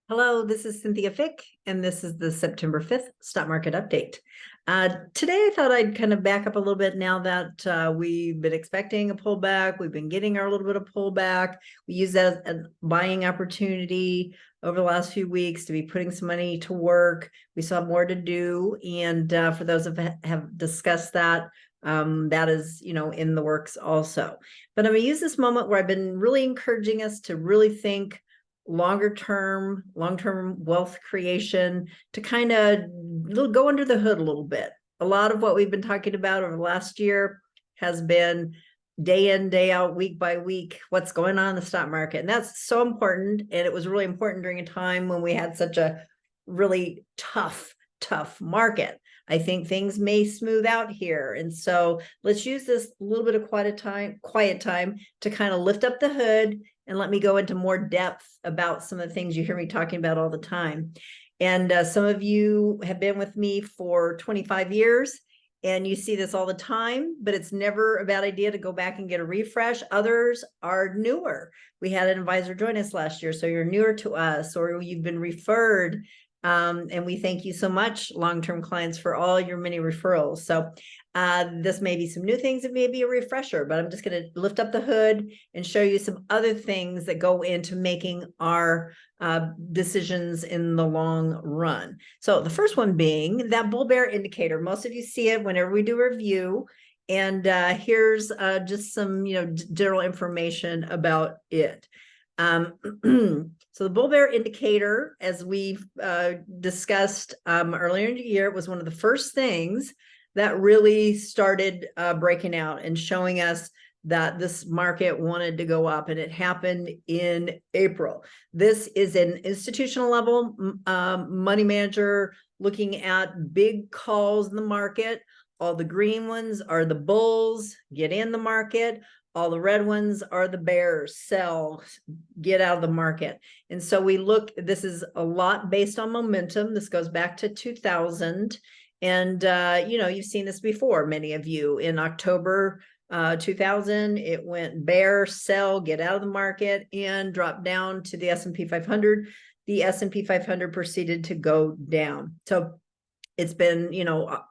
Hello, this is Cynthia Fick, and this is the September 5th stock market update. Today, I thought I'd kind of back up a little bit now that we've been expecting a pullback. We've been getting our little bit of pullback. We use that as a buying opportunity over the last few weeks to be putting some money to work. We still have more to do. And for those of have discussed that, that is, in the works also. But I'm going to use this moment where I've been really encouraging us to really think long-term wealth creation, to kind of go under the hood a little bit. A lot of what we've been talking about over the last year has been day in, day out, week by week, what's going on in the stock market. And that's so important. And it was really important during a time when we had such a really tough market. I think things may smooth out here. And so let's use this little bit of quiet time to kind of lift up the hood and let me go into more depth about some of the things you hear me talking about all the time. And some of you have been with me for 25 years and you see this all the time, but it's never a bad idea to go back and get a refresh. Others are newer. We had an advisor join us last year, so you're newer to us, or you've been referred. And we thank you so much, long-term clients, for all your many referrals. So this may be some new things, it may be a refresher, but I'm just going to lift up the hood and show you some other things that go into making our decisions in the long run. So the first one being that bull bear indicator. Most of you see it whenever we do a review. And here's just some, general information about it. So the bull bear indicator, as we've discussed earlier in the year, was one of the first things that really started breaking out and showing us that this market wanted to go up, and it happened in April. This is an institutional level money manager looking at big calls in the market. All the green ones are the bulls, get in the market. All the red ones are the bears, sell, get out of the market. And so we look, this is a lot based on momentum. This goes back to 2000. And, you've seen this before, many of you. In October 2000, it went bear, sell, get out of the market, and dropped down to the S&P 500. The S&P 500 proceeded to go down. So it's been,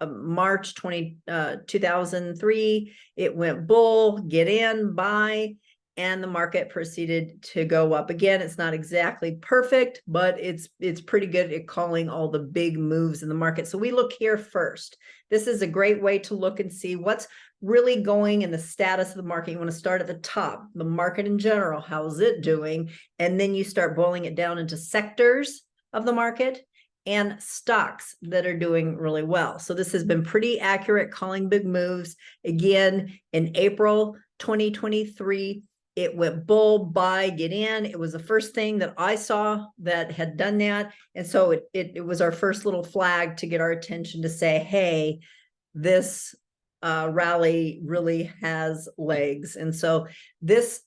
March 2003, it went bull, get in, buy, and the market proceeded to go up. Again, it's not exactly perfect, but it's pretty good at calling all the big moves in the market. So we look here first. This is a great way to look and see what's really going in the status of the market. You want to start at the top, the market in general, how's it doing? And then you start boiling it down into sectors of the market and stocks that are doing really well. So this has been pretty accurate calling big moves. Again, in April 2023, it went bull, buy, get in. It was the first thing that I saw that had done that. And so it was our first little flag to get our attention to say, hey, this rally really has legs. And so this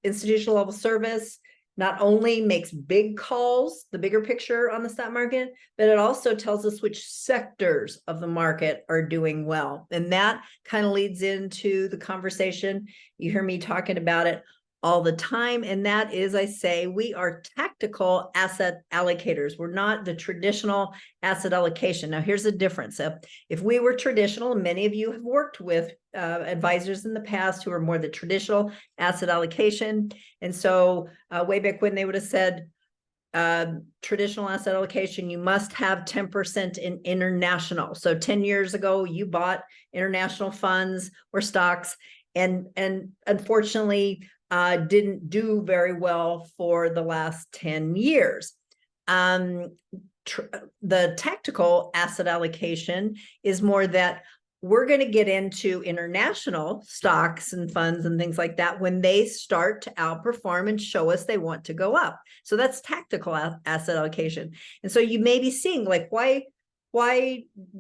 institutional level service not only makes big calls, the bigger picture on the stock market, but it also tells us which sectors of the market are doing well. And that kind of leads into the conversation. You hear me talking about it all the time. And that is, I say, we are tactical asset allocators. We're not the traditional asset allocation. Now, here's the difference. If we were traditional, and many of you have worked with advisors in the past who are more the traditional asset allocation. And so way back when they would have said, traditional asset allocation, you must have 10% in international. So 10 years ago, you bought international funds or stocks, and unfortunately, didn't do very well for the last 10 years. The tactical asset allocation is more that we're going to get into international stocks and funds and things like that when they start to outperform and show us they want to go up. So that's tactical asset allocation. And so you may be seeing, like, why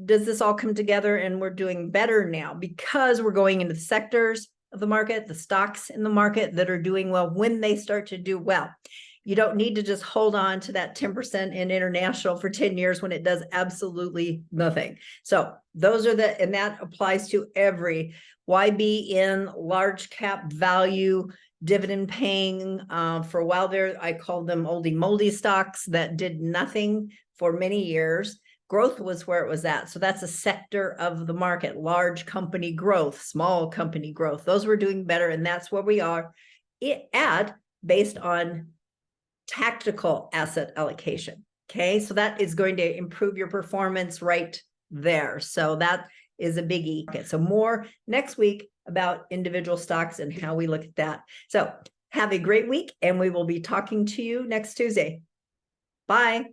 does this all come together and we're doing better now? Because we're going into the sectors of the market, the stocks in the market that are doing well when they start to do well. You don't need to just hold on to that 10% in international for 10 years when it does absolutely nothing. So those are and that applies to every, why be in large cap value dividend paying for a while there. I called them oldie moldy stocks that did nothing for many years. Growth was where it was at. So that's a sector of the market, large company growth, small company growth. Those were doing better. And that's where we are at based on tactical asset allocation. Okay. So that is going to improve your performance right there. So that is a biggie. Okay. So more next week about individual stocks and how we look at that. So have a great week, and we will be talking to you next Tuesday. Bye.